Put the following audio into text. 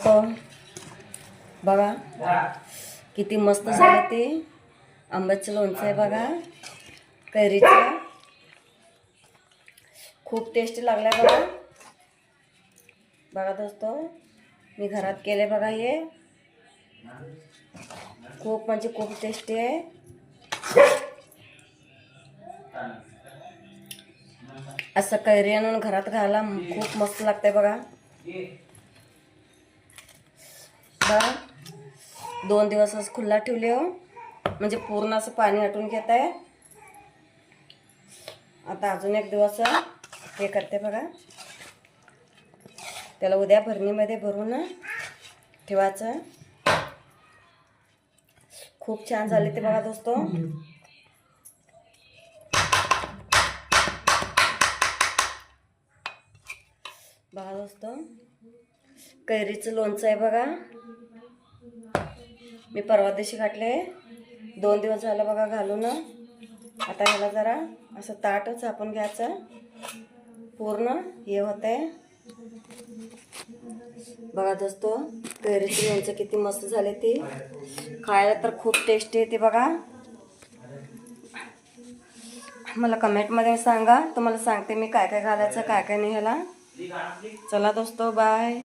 दोस्तों बघा किती मस्त झालं ते आंब्याचं लोणचं आहे बघा, कैरीचं. खूप टेस्टी लागलाय बघा. बघा दोस्तों मी घरात केले बघा. हे खूप म्हणजे खूप टेस्टी आहे. असं कैरी आणून घरात घाला, खूप मस्त लागतंय बघा. बघा 2 दिवस खुल्ला ठेवले हो, म्हणजे पूर्ण असं पाणी हटून घेत आहे. आता अजून 1 दिवस हे करते बघा. त्याला उद्या भरणीमध्ये भरून ठेवायचं. खूप छान झाले ते बघा दोस्तों. बघा दोस्तों कैरीचं लोणचं आहे बघा. मी परवा दिवशी घातले, 2 दिवस झालं बघा घालून. आता ह्याला जरा असं ताट झापून घ्यायचं, पूर्ण हे होतंय. बघा दोस्तों कैरीचं लोणचं किती मस्त झाले ते. खायला तर खूप टेस्टी आहे ते बघा. मला कमेंटमध्ये सांगा, तुम्हाला सांगते मी काय काय घालायचं काय काय नाही ह्याला. चला दोस्तों बाय.